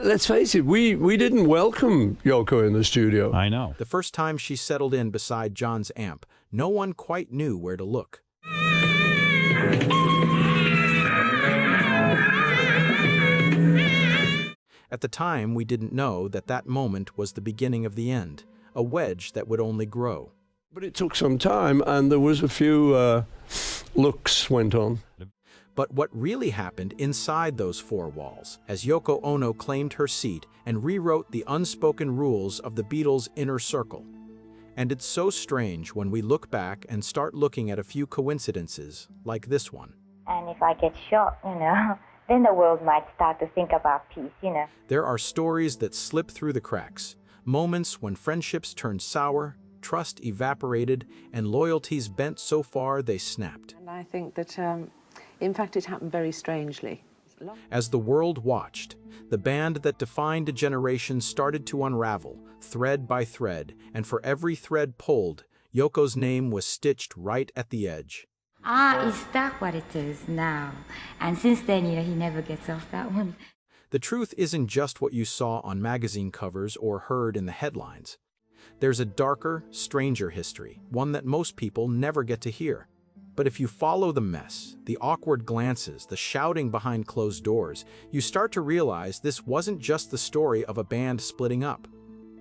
let's face it, we didn't welcome Yoko in the studio. I know. The first time she settled in beside John's amp, no one quite knew where to look. At the time, we didn't know that that moment was the beginning of the end, a wedge that would only grow. But it took some time, and there was a few looks went on. But what really happened inside those four walls, as Yoko Ono claimed her seat and rewrote the unspoken rules of the Beatles' inner circle. And it's so strange when we look back and start looking at a few coincidences like this one. And if I get shot, then the world might start to think about peace, There are stories that slip through the cracks, moments when friendships turned sour, trust evaporated, and loyalties bent so far they snapped. And I think that, in fact, it happened very strangely. As the world watched, the band that defined a generation started to unravel, thread by thread, and for every thread pulled, Yoko's name was stitched right at the edge. Is that what it is now? And since then, he never gets off that one. The truth isn't just what you saw on magazine covers or heard in the headlines. There's a darker, stranger history, one that most people never get to hear. But if you follow the mess, the awkward glances, the shouting behind closed doors, you start to realize this wasn't just the story of a band splitting up.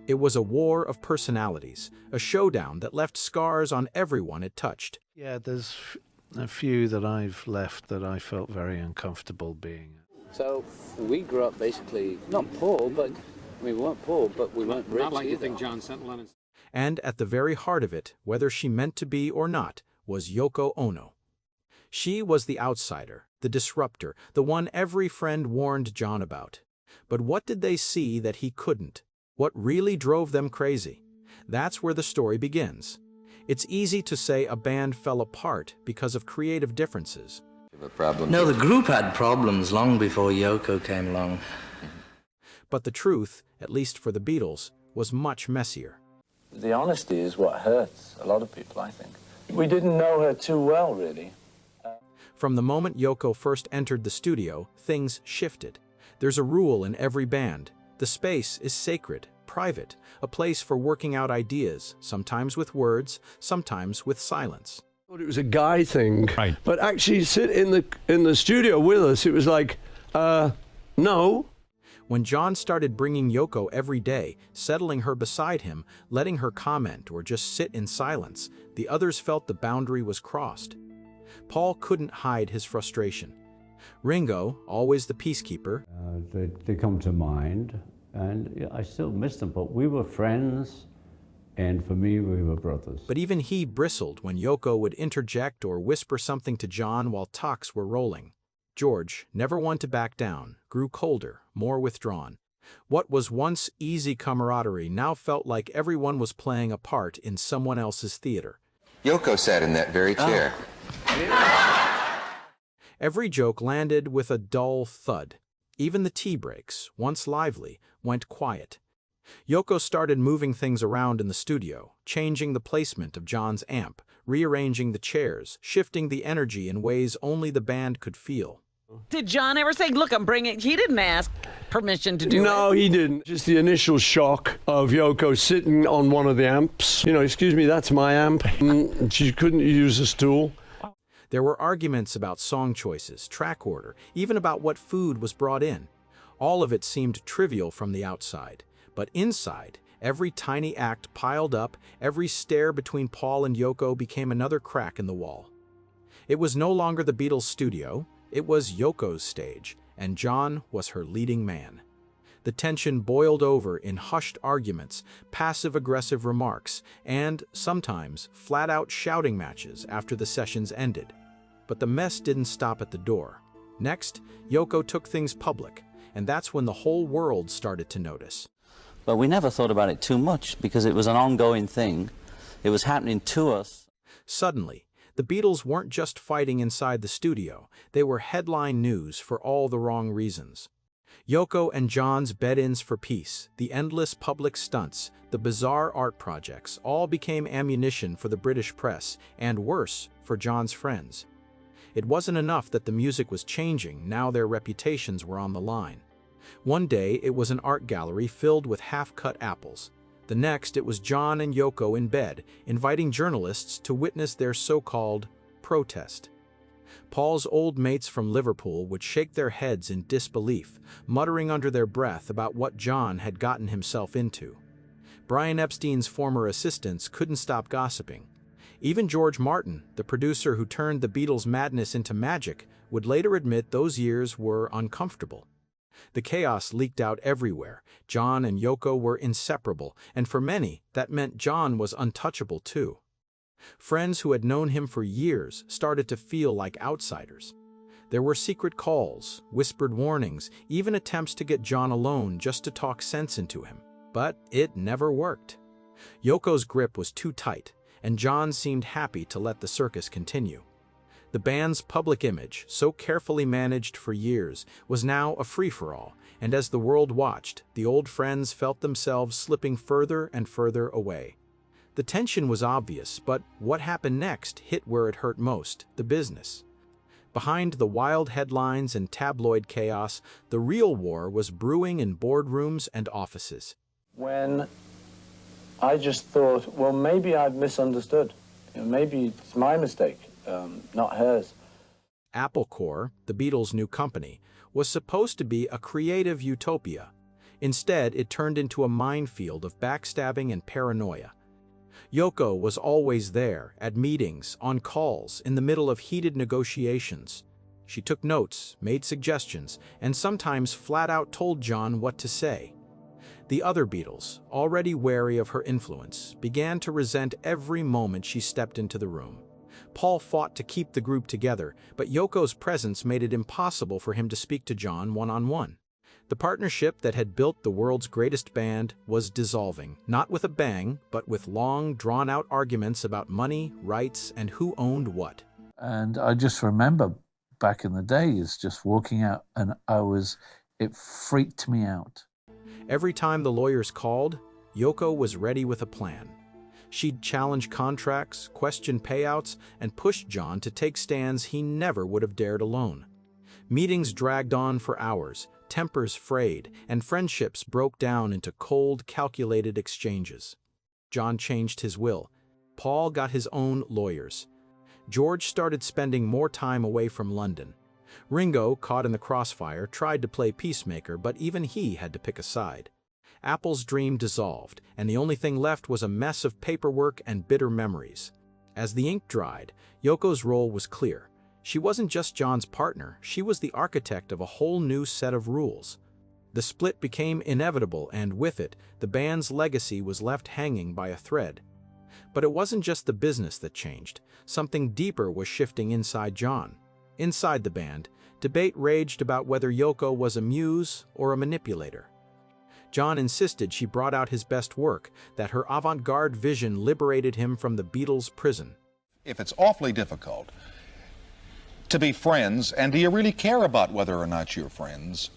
It was a war of personalities, a showdown that left scars on everyone it touched. Yeah, there's a few that I've left that I felt very uncomfortable being. So we grew up basically, not poor, but we weren't poor, but we weren't rich. Not like either. you think John Lennon. And at the very heart of it, whether she meant to be or not, was Yoko Ono. She was the outsider, the disruptor, the one every friend warned John about. But what did they see that he couldn't? What really drove them crazy? That's where the story begins. It's easy to say a band fell apart because of creative differences. No, the group had problems long before Yoko came along. But the truth, at least for the Beatles, was much messier. The honesty is what hurts a lot of people, I think. We didn't know her too well, really. From the moment Yoko first entered the studio, things shifted. There's a rule in every band. The space is sacred, private, a place for working out ideas, sometimes with words, sometimes with silence. I thought it was a guy thing, right. But actually sit in the studio with us, it was like, no. When John started bringing Yoko every day, settling her beside him, letting her comment or just sit in silence, the others felt the boundary was crossed. Paul couldn't hide his frustration. Ringo, always the peacekeeper, they come to mind, and I still miss them, but we were friends, and for me, we were brothers. But even he bristled when Yoko would interject or whisper something to John while talks were rolling. George, never one to back down, grew colder, more withdrawn. What was once easy camaraderie now felt like everyone was playing a part in someone else's theater. Yoko sat in that very chair. Every joke landed with a dull thud. Even the tea breaks, once lively, went quiet. Yoko started moving things around in the studio, changing the placement of John's amp, rearranging the chairs, shifting the energy in ways only the band could feel. Did John ever say, look, I'm bringing it? He didn't ask permission to do it. No, he didn't. Just the initial shock of Yoko sitting on one of the amps. Excuse me, that's my amp. She couldn't use a stool. There were arguments about song choices, track order, even about what food was brought in. All of it seemed trivial from the outside. But inside, every tiny act piled up, every stare between Paul and Yoko became another crack in the wall. It was no longer the Beatles' studio, it was Yoko's stage, and John was her leading man. The tension boiled over in hushed arguments, passive-aggressive remarks, and, sometimes, flat-out shouting matches after the sessions ended. But the mess didn't stop at the door. Next, Yoko took things public, and that's when the whole world started to notice. But we never thought about it too much because it was an ongoing thing. It was happening to us. Suddenly, the Beatles weren't just fighting inside the studio, they were headline news for all the wrong reasons. Yoko and John's bed-ins for peace, the endless public stunts, the bizarre art projects, all became ammunition for the British press, and worse, for John's friends. It wasn't enough that the music was changing, now their reputations were on the line. One day, it was an art gallery filled with half-cut apples. The next, it was John and Yoko in bed, inviting journalists to witness their so-called protest. Paul's old mates from Liverpool would shake their heads in disbelief, muttering under their breath about what John had gotten himself into. Brian Epstein's former assistants couldn't stop gossiping. Even George Martin, the producer who turned the Beatles' madness into magic, would later admit those years were uncomfortable. The chaos leaked out everywhere. John and Yoko were inseparable, and for many, that meant John was untouchable too. Friends who had known him for years started to feel like outsiders. There were secret calls, whispered warnings, even attempts to get John alone just to talk sense into him. But it never worked. Yoko's grip was too tight, and John seemed happy to let the circus continue. The band's public image, so carefully managed for years, was now a free-for-all, and as the world watched, the old friends felt themselves slipping further and further away. The tension was obvious, but what happened next hit where it hurt most, the business. Behind the wild headlines and tabloid chaos, the real war was brewing in boardrooms and offices. When I just thought, well, maybe I've misunderstood. Maybe it's my mistake, not hers. Apple Corps, the Beatles' new company, was supposed to be a creative utopia. Instead, it turned into a minefield of backstabbing and paranoia. Yoko was always there, at meetings, on calls, in the middle of heated negotiations. She took notes, made suggestions, and sometimes flat out told John what to say. The other Beatles, already wary of her influence, began to resent every moment she stepped into the room. Paul fought to keep the group together, but Yoko's presence made it impossible for him to speak to John one-on-one. The partnership that had built the world's greatest band was dissolving, not with a bang, but with long, drawn-out arguments about money, rights, and who owned what. And I just remember back in the days just walking out, and it freaked me out. Every time the lawyers called, Yoko was ready with a plan. She'd challenge contracts, question payouts, and push John to take stands he never would have dared alone. Meetings dragged on for hours, tempers frayed, and friendships broke down into cold, calculated exchanges. John changed his will. Paul got his own lawyers. George started spending more time away from London. Ringo, caught in the crossfire, tried to play peacemaker, but even he had to pick a side. Apple's dream dissolved, and the only thing left was a mess of paperwork and bitter memories. As the ink dried, Yoko's role was clear. She wasn't just John's partner, she was the architect of a whole new set of rules. The split became inevitable, and with it, the band's legacy was left hanging by a thread. But it wasn't just the business that changed. Something deeper was shifting inside John. Inside the band, debate raged about whether Yoko was a muse or a manipulator. John insisted she brought out his best work, that her avant-garde vision liberated him from the Beatles' prison. If it's awfully difficult to be friends, and do you really care about whether or not you're friends?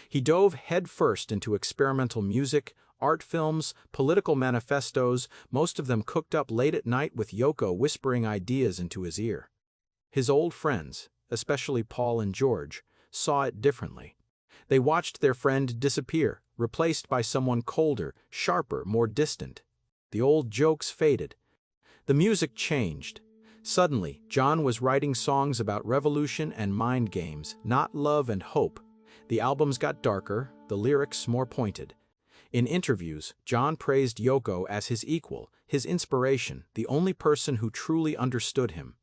He dove headfirst into experimental music, art films, political manifestos, most of them cooked up late at night with Yoko whispering ideas into his ear. His old friends, especially Paul and George, saw it differently. They watched their friend disappear, replaced by someone colder, sharper, more distant. The old jokes faded. The music changed. Suddenly, John was writing songs about revolution and mind games, not love and hope. The albums got darker, the lyrics more pointed. In interviews, John praised Yoko as his equal, his inspiration, the only person who truly understood him.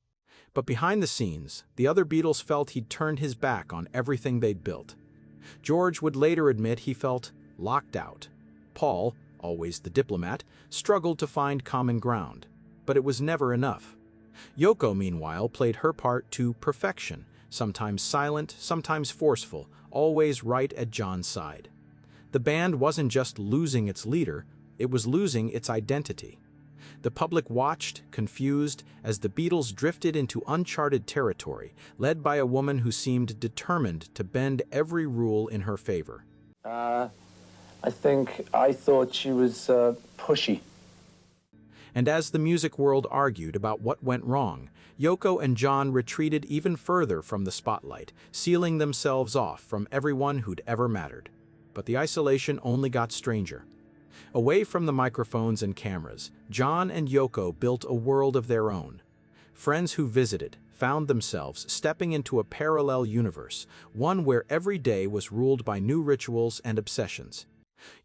But behind the scenes, the other Beatles felt he'd turned his back on everything they'd built. George would later admit he felt locked out. Paul, always the diplomat, struggled to find common ground. But it was never enough. Yoko, meanwhile, played her part to perfection, sometimes silent, sometimes forceful, always right at John's side. The band wasn't just losing its leader, it was losing its identity. The public watched, confused, as the Beatles drifted into uncharted territory, led by a woman who seemed determined to bend every rule in her favor. I thought she was pushy. And as the music world argued about what went wrong, Yoko and John retreated even further from the spotlight, sealing themselves off from everyone who'd ever mattered. But the isolation only got stranger. Away from the microphones and cameras, John and Yoko built a world of their own. Friends who visited found themselves stepping into a parallel universe, one where every day was ruled by new rituals and obsessions.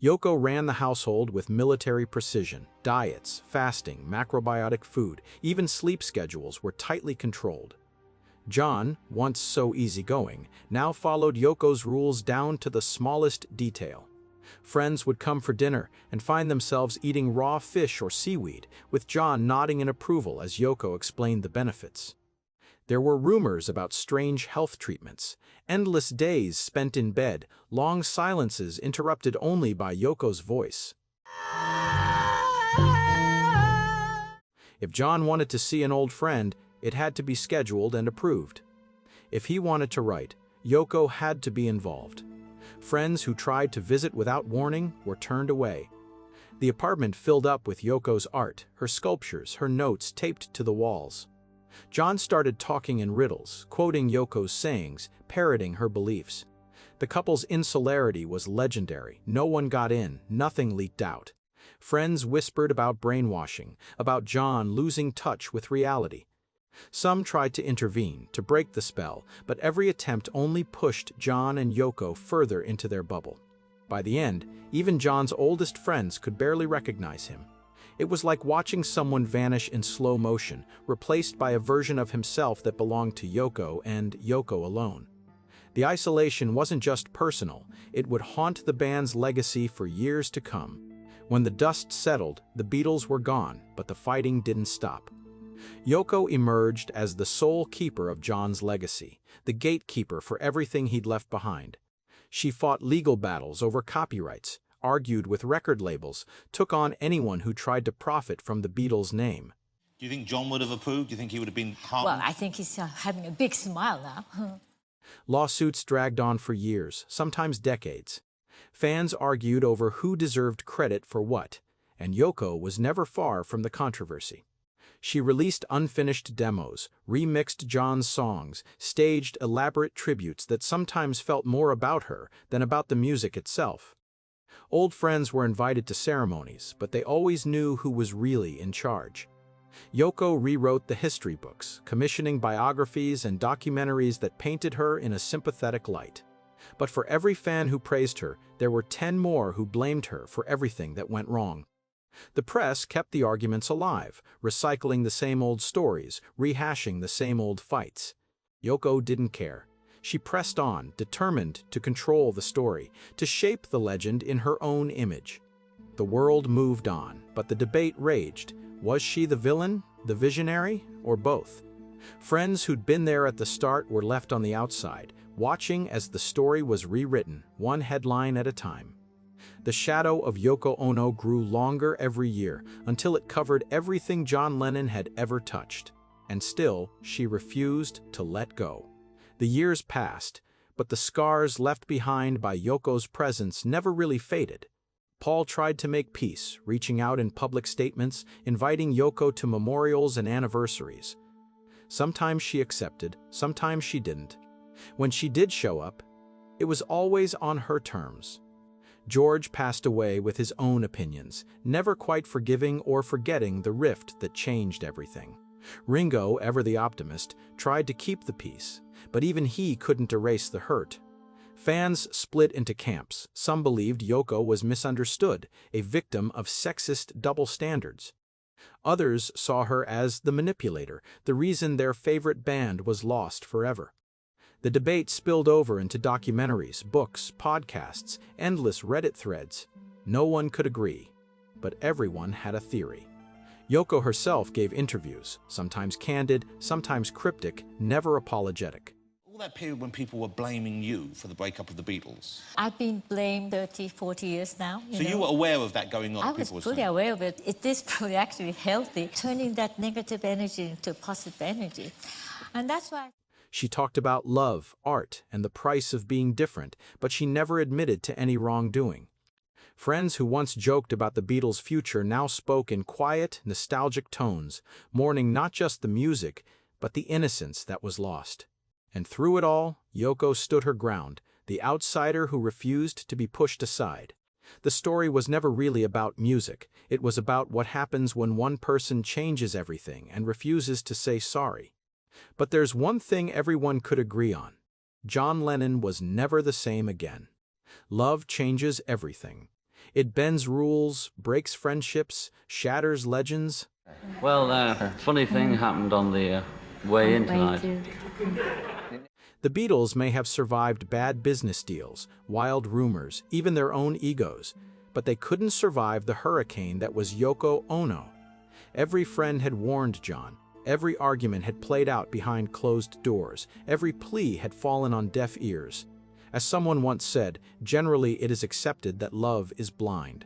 Yoko ran the household with military precision. Diets, fasting, macrobiotic food, even sleep schedules were tightly controlled. John, once so easygoing, now followed Yoko's rules down to the smallest detail. Friends would come for dinner and find themselves eating raw fish or seaweed, with John nodding in approval as Yoko explained the benefits. There were rumors about strange health treatments, endless days spent in bed, long silences interrupted only by Yoko's voice. If John wanted to see an old friend, it had to be scheduled and approved. If he wanted to write, Yoko had to be involved. Friends who tried to visit without warning were turned away. The apartment filled up with Yoko's art, her sculptures, her notes taped to the walls. John started talking in riddles, quoting Yoko's sayings, parroting her beliefs. The couple's insularity was legendary. No one got in, nothing leaked out. Friends whispered about brainwashing, about John losing touch with reality. Some tried to intervene, to break the spell, but every attempt only pushed John and Yoko further into their bubble. By the end, even John's oldest friends could barely recognize him. It was like watching someone vanish in slow motion, replaced by a version of himself that belonged to Yoko and Yoko alone. The isolation wasn't just personal, it would haunt the band's legacy for years to come. When the dust settled, the Beatles were gone, but the fighting didn't stop. Yoko emerged as the sole keeper of John's legacy, the gatekeeper for everything he'd left behind. She fought legal battles over copyrights, argued with record labels, took on anyone who tried to profit from the Beatles' name. Do you think John would have approved? Do you think he would have been heartened? Well, I think he's having a big smile now. Lawsuits dragged on for years, sometimes decades. Fans argued over who deserved credit for what, and Yoko was never far from the controversy. She released unfinished demos, remixed John's songs, staged elaborate tributes that sometimes felt more about her than about the music itself. Old friends were invited to ceremonies, but they always knew who was really in charge. Yoko rewrote the history books, commissioning biographies and documentaries that painted her in a sympathetic light. But for every fan who praised her, there were 10 more who blamed her for everything that went wrong. The press kept the arguments alive, recycling the same old stories, rehashing the same old fights. Yoko didn't care. She pressed on, determined to control the story, to shape the legend in her own image. The world moved on, but the debate raged. Was she the villain, the visionary, or both? Friends who'd been there at the start were left on the outside, watching as the story was rewritten, one headline at a time. The shadow of Yoko Ono grew longer every year, until it covered everything John Lennon had ever touched. And still, she refused to let go. The years passed, but the scars left behind by Yoko's presence never really faded. Paul tried to make peace, reaching out in public statements, inviting Yoko to memorials and anniversaries. Sometimes she accepted, sometimes she didn't. When she did show up, it was always on her terms. George passed away with his own opinions, never quite forgiving or forgetting the rift that changed everything. Ringo, ever the optimist, tried to keep the peace, but even he couldn't erase the hurt. Fans split into camps. Some believed Yoko was misunderstood, a victim of sexist double standards. Others saw her as the manipulator, the reason their favorite band was lost forever. The debate spilled over into documentaries, books, podcasts, endless Reddit threads. No one could agree, but everyone had a theory. Yoko herself gave interviews, sometimes candid, sometimes cryptic, never apologetic. All that period when people were blaming you for the breakup of the Beatles. I've been blamed 30, 40 years now. You were aware of that going on? I was fully aware of it. It is probably actually healthy, turning that negative energy into positive energy. And that's why... She talked about love, art, and the price of being different, but she never admitted to any wrongdoing. Friends who once joked about the Beatles' future now spoke in quiet, nostalgic tones, mourning not just the music, but the innocence that was lost. And through it all, Yoko stood her ground, the outsider who refused to be pushed aside. The story was never really about music. It was about what happens when one person changes everything and refuses to say sorry. But there's one thing everyone could agree on. John Lennon was never the same again. Love changes everything. It bends rules, breaks friendships, shatters legends. Well, funny thing happened on the way in tonight. The Beatles may have survived bad business deals, wild rumors, even their own egos, but they couldn't survive the hurricane that was Yoko Ono. Every friend had warned John. Every argument had played out behind closed doors. Every plea had fallen on deaf ears. As someone once said, generally it is accepted that love is blind.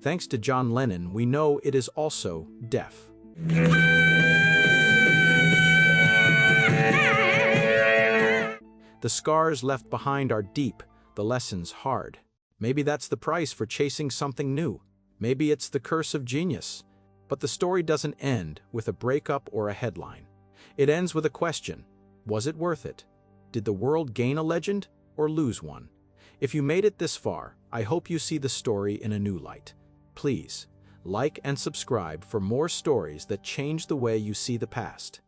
Thanks to John Lennon, we know it is also deaf. The scars left behind are deep, the lessons hard. Maybe that's the price for chasing something new. Maybe it's the curse of genius. But the story doesn't end with a breakup or a headline. It ends with a question. Was it worth it? Did the world gain a legend or lose one? If you made it this far, I hope you see the story in a new light. Please, like and subscribe for more stories that change the way you see the past.